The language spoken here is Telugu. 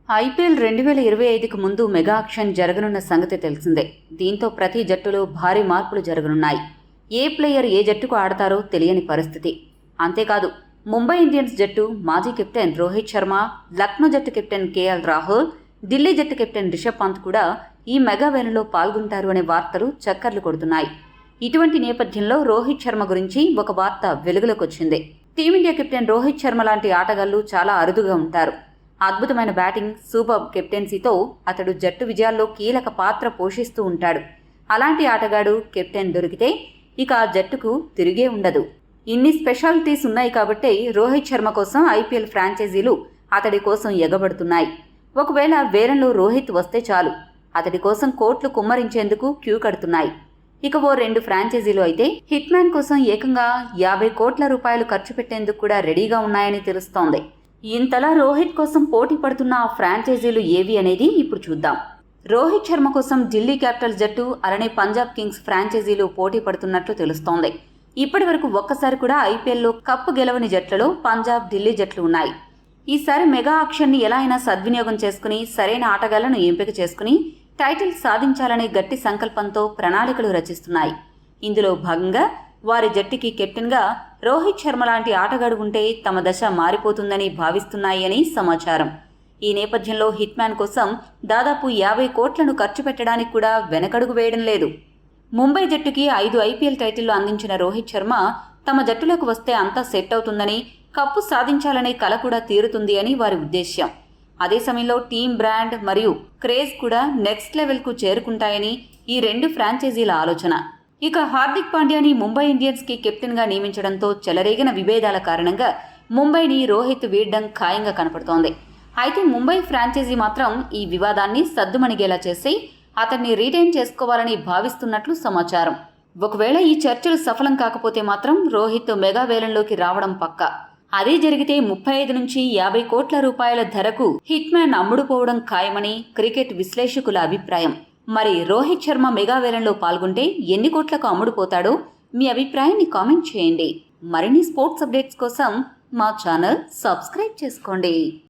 ఐపీఎల్ 2025కు ముందు మెగా ఆక్షన్ జరగనున్న సంగతి తెలిసిందే. దీంతో ప్రతి జట్టులో భారీ మార్పులు జరగనున్నాయి. ఏ ప్లేయర్ ఏ జట్టుకు ఆడతారో తెలియని పరిస్థితి. అంతేకాదు, ముంబై ఇండియన్స్ జట్టు మాజీ కెప్టెన్ రోహిత్ శర్మ, లక్నో జట్టు కెప్టెన్ కేఎల్ రాహుల్, ఢిల్లీ జట్టు కెప్టెన్ రిషబ్ పంత్ కూడా ఈ మెగా వేలంలో పాల్గొంటారు అనే వార్తలు చక్కర్లు కొడుతున్నాయి. ఇటువంటి నేపథ్యంలో రోహిత్ శర్మ గురించి ఒక వార్త వెలుగులోకొచ్చింది. టీమిండియా కెప్టెన్ రోహిత్ శర్మ లాంటి ఆటగాళ్లు చాలా అరుదుగా ఉంటారు. అద్భుతమైన బ్యాటింగ్, సూపర్ కెప్టెన్సీతో అతడు జట్టు విజయాల్లో కీలక పాత్ర పోషిస్తూ ఉంటాడు. అలాంటి ఆటగాడు కెప్టెన్ దొరికితే ఇక ఆ జట్టుకు తిరిగే ఉండదు. ఇన్ని స్పెషాలిటీస్ ఉన్నాయి కాబట్టే రోహిత్ శర్మ కోసం ఐపీఎల్ ఫ్రాంచైజీలు అతడి కోసం ఎగబడుతున్నాయి. ఒకవేళ వేలంలో రోహిత్ వస్తే చాలు, అతడి కోసం కోట్లు కుమ్మరించేందుకు క్యూ కడుతున్నాయి. ఇక ఓ 2 ఫ్రాంచైజీలు అయితే హిట్ మ్యాన్ కోసం ఏకంగా 50 కోట్ల రూపాయలు ఖర్చు పెట్టేందుకు కూడా రెడీగా ఉన్నాయని తెలుస్తోంది. ఇంతలా రోహిత్ కోసం పోటీ పడుతున్న ఆ ఫ్రాంచైజీలు ఏవి అనేది ఇప్పుడు చూద్దాం. రోహిత్ శర్మ కోసం ఢిల్లీ క్యాపిటల్స్ జట్టు, అలానే పంజాబ్ కింగ్స్ ఫ్రాంచైజీలు పోటీ పడుతున్నట్లు తెలుస్తోంది. ఇప్పటి వరకు ఒక్కసారి కూడా ఐపీఎల్లో కప్పు గెలవని జట్లలో పంజాబ్, ఢిల్లీ జట్లు ఉన్నాయి. ఈసారి మెగా ఆక్షన్ని ఎలా అయినా సద్వినియోగం చేసుకుని సరైన ఆటగాళ్లను ఎంపిక చేసుకుని టైటిల్ సాధించాలనే గట్టి సంకల్పంతో ప్రణాళికలు రచిస్తున్నాయి. ఇందులో భాగంగా వారి జట్టుకి కెప్టెన్గా రోహిత్ శర్మ లాంటి ఆటగాడు ఉంటే తమ దశ మారిపోతుందని భావిస్తున్నాయి అని సమాచారం. ఈ నేపథ్యంలో హిట్ మ్యాన్ కోసం దాదాపు 50 కోట్లను ఖర్చు పెట్టడానికి కూడా వెనకడుగు వేయడం లేదు. ముంబై జట్టుకి 5 ఐపీఎల్ టైటిళ్లు అందించిన రోహిత్ శర్మ తమ జట్టులోకి వస్తే అంతా సెట్ అవుతుందని, కప్పు సాధించాలనే కల కూడా తీరుతుంది అని వారి ఉద్దేశ్యం. అదే సమయంలో టీమ్ బ్రాండ్ మరియు క్రేజ్ కూడా నెక్స్ట్ లెవెల్కు చేరుకుంటాయని ఈ 2 ఫ్రాంచైజీల ఆలోచన. ఇక హార్దిక్ పాండ్యాని ముంబై ఇండియన్స్కి కెప్టెన్గా నియమించడంతో చెలరేగిన విభేదాల కారణంగా ముంబైని రోహిత్ వీడడం ఖాయంగా కనపడుతోంది. అయితే ముంబై ఫ్రాంచైజీ మాత్రం ఈ వివాదాన్ని సద్దుమణిగేలా చేసి అతన్ని రీటైన్ చేసుకోవాలని భావిస్తున్నట్లు సమాచారం. ఒకవేళ ఈ చర్చలు సఫలం కాకపోతే మాత్రం రోహిత్ మెగా వేలంలోకి రావడం పక్కా. అదే జరిగితే 35 నుంచి 50 కోట్ల రూపాయల ధరకు హిట్ మ్యాన్ అమ్ముడుపోవడం ఖాయమని క్రికెట్ విశ్లేషకుల అభిప్రాయం. మరి రోహిత్ శర్మ మెగా వేలంలో పాల్గొంటే ఎన్ని కోట్లకు అమ్ముడుపోతాడో మీ అభిప్రాయాన్ని కామెంట్ చేయండి. మరిన్ని స్పోర్ట్స్ అప్డేట్స్ కోసం మా ఛానల్ సబ్స్క్రైబ్ చేసుకోండి.